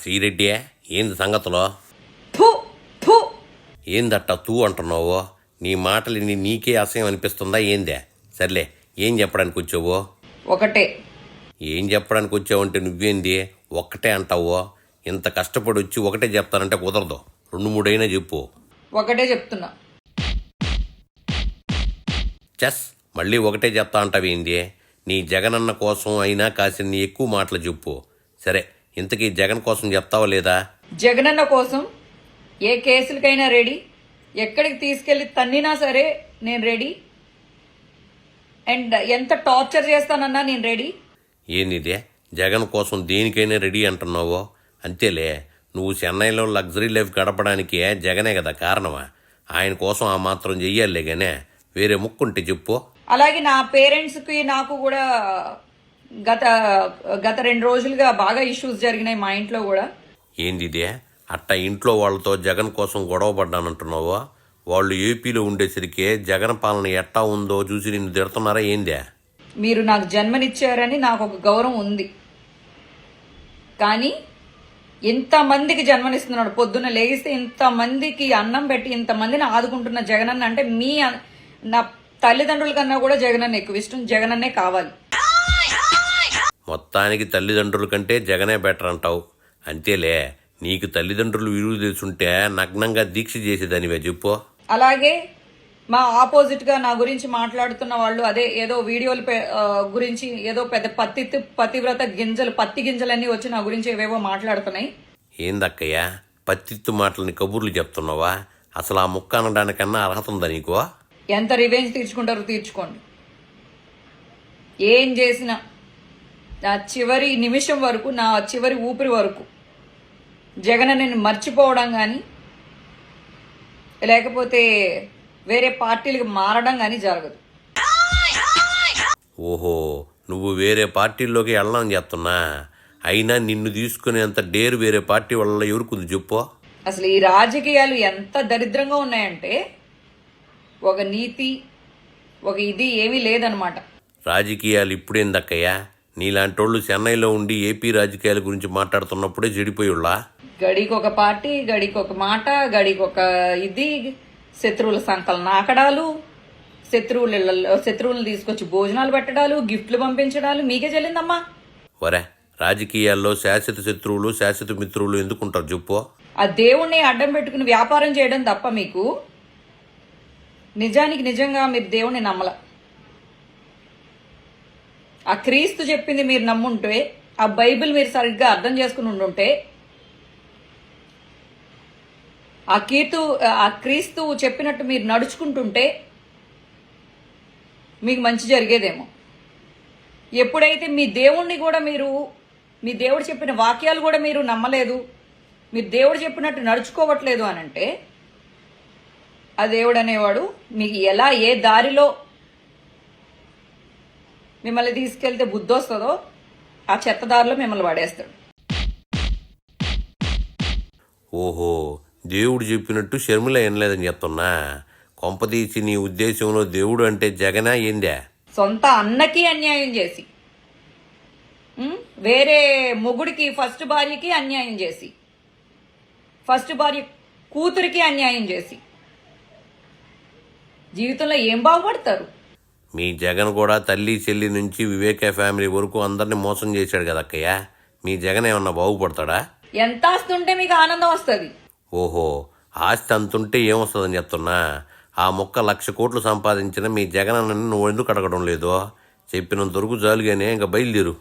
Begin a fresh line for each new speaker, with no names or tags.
శ్రీరెడ్డి ఏంది సంగతిలో?
ఫు ఫు
ఏందట్ట తూ అంటున్నావు? నీ మాటలు నీకే అసహ్యం అనిపిస్తుందా ఏందే? సర్లే, ఏం చెప్పడానికి వచ్చావో?
ఒకటే.
ఏం చెప్పడానికి వచ్చావంటే నువ్వేంది ఒక్కటే అంటావో? ఇంత కష్టపడి వచ్చి ఒకటే చెప్తానంటే కుదరదు, 2-3 అయినా చెప్పు.
ఒకటే చెప్తున్నా.
చెస్ మళ్ళీ ఒకటే చెప్తా అంటావేంది? నీ జగనన్న కోసం అయినా కాసిన్ని ఎక్కువ మాటలు చెప్పు. సరే, ఇంతకీ జగన్ కోసం చెప్తావా లేదా?
జగనన్న కోసం ఏ కేసులకైనా రెడీ, ఎక్కడికి తీసుకెళ్లి తన్నినా సరే నేను రెడీ, అండ్ ఎంత టార్చర్ చేస్తానన్నా నేను రెడీ.
ఏందిదే జగన్ కోసం దేనికైనా రెడీ అంటున్నావో? అంతేలే, నువ్వు చెన్నైలో లగ్జరీ లైఫ్ గడపడానికే జగనే కదా కారణమా? ఆయన కోసం ఆ మాత్రం చెయ్యాలే గానే, వేరే ముక్కుంటే చెప్పు.
అలాగే నా పేరెంట్స్కి నాకు కూడా గత 2 రోజులుగా బాగా ఇష్యూస్ జరిగినాయి మా ఇంట్లో కూడా.
ఏందిదే అట్ట ఇంట్లో వాళ్ళతో జగన్ కోసం గొడవ పడ్డానంటున్నావో? వాళ్ళు ఏపీలో ఉండేసరికే జగన్ పాలన ఎట్టా ఉందో చూసి నిన్ను తిడుతున్నారా ఏందే?
మీరు నాకు జన్మనిచ్చారని నాకు ఒక గౌరవం ఉంది, కానీ ఇంతమందికి జన్మనిస్తున్నాడు. పొద్దున్న లేగిస్తే ఇంతమందికి అన్నం పెట్టి ఇంతమందిని ఆదుకుంటున్న జగనన్న అంటే నా తల్లిదండ్రుల కన్నా కూడా జగనన్న ఎక్కువ ఇష్టం. జగనన్నే కావాలి.
మొత్తానికి తల్లిదండ్రుల కంటే జగనే బెటర్ అంటావు. అంతేలే, నీకు తల్లిదండ్రులు విలువ తెలుసుంటే నగ్నంగా దీక్ష చేసేదానివే చెప్పు.
అలాగే మా ఆపోజిట్ గా నా గురించి మాట్లాడుతున్న వాళ్ళు అదే ఏదో వీడియోల గురించి ఏదో పెద్ద పతివ్రత గింజలు, పత్తి గింజలన్నీ వచ్చి నా గురించి ఏవేవో మాట్లాడుతున్నాయి.
ఏందక్కయ్యా పత్తిత్తు మాటలని కబుర్లు చెప్తున్నావా? అసలు ఆ ముక్క అనడానికన్నా అర్హత ఉందా నీకు?
ఎంత రివెంజ్ తీర్చుకుంటారో తీర్చుకోండి. ఏం చేసినా నా చివరి నిమిషం వరకు, నా చివరి ఊపిరి వరకు జగన్ నేను మర్చిపోవడం కానీ లేకపోతే వేరే పార్టీలకు మారడం కానీ జరగదు.
ఓహో, నువ్వు వేరే పార్టీల్లోకి వెళ్ళని చెప్తున్నా? అయినా నిన్ను తీసుకునేంత డేరు వేరే పార్టీ వల్ల ఎవరుకుంది చెప్పు.
అసలు ఈ రాజకీయాలు ఎంత దరిద్రంగా ఉన్నాయంటే ఒక నీతి, ఒక ఇది ఏమీ లేదనమాట.
రాజకీయాలు ఇప్పుడేందక్కయ్యా? నీలాంటోళ్ళు చెన్నైలో ఉండి ఏపీ రాజకీయాల గురించి మాట్లాడుతున్నప్పుడే చెడిపోయుళ్ళా?
గడికి ఒక పార్టీ, గడికి ఒక మాట, గడికి ఒక ఇది, శత్రువుల సంకల నాకడాలు, శత్రువులను తీసుకొచ్చి భోజనాలు పెట్టడాలు, గిఫ్ట్లు పంపించడాలు మీకే చెల్లిందమ్మా.
ఒరే, రాజకీయాల్లో శాశ్వత శత్రువులు శాశ్వత మిత్రులు ఎందుకుంటారు చెప్పు?
ఆ దేవుణ్ణి అడ్డం పెట్టుకుని వ్యాపారం చేయడం తప్ప మీకు నిజంగా మీరు దేవుణ్ణి నమ్మల. ఆ క్రీస్తు చెప్పింది మీరు నమ్ముంటే, ఆ బైబిల్ మీరు సరిగ్గా అర్థం చేసుకుని ఉండుంటే, ఆ క్రీస్తు చెప్పినట్టు మీరు నడుచుకుంటుంటే మీకు మంచి జరిగేదేమో. ఎప్పుడైతే మీ దేవుణ్ణి కూడా మీ దేవుడు చెప్పిన వాక్యాలు కూడా మీరు నమ్మలేదు, మీరు దేవుడు చెప్పినట్టు నడుచుకోవట్లేదు అనంటే, ఆ దేవుడు అనేవాడు మీకు ఎలా ఏ దారిలో మిమ్మల్ని తీసుకెళ్తే బుద్ధి వస్తుందో ఆ చెత్త దారిలో మిమ్మల్ని పడేస్తాడు.
ఓహో, దేవుడు చెప్పినట్టు షర్మిల వినలేదని చెప్తున్నా? కొంపదీసి నీ ఉద్దేశంలో దేవుడు అంటే జగనా ఏందే?
సొంత అన్నకి అన్యాయం చేసి, వేరే మొగుడికి ఫస్ట్ భార్యకి అన్యాయం చేసి, ఫస్ట్ భార్య కూతురికి అన్యాయం చేసి జీవితంలో ఏం బాగుపడతారు?
మీ జగన్ కూడా తల్లి చెల్లి నుంచి వివేక ఫ్యామిలీ వరకు అందరిని మోసం చేశాడు కదా అక్కయ్య. మీ జగన్ ఏమన్నా బాగుపడతాడా?
ఎంత ఆస్తి ఉంటే మీకు ఆనందం వస్తుంది?
ఓహో, ఆస్తి అంతుంటే ఏమొస్తుందని చెప్తున్నా? ఆ మొక్క 1,00,000 కోట్లు సంపాదించిన మీ జగన్ అన్నని నువ్వు ఎందుకు అడగడం లేదో? చెప్పినంత వరకు జాలుగానే ఇంకా బయలుదేరు.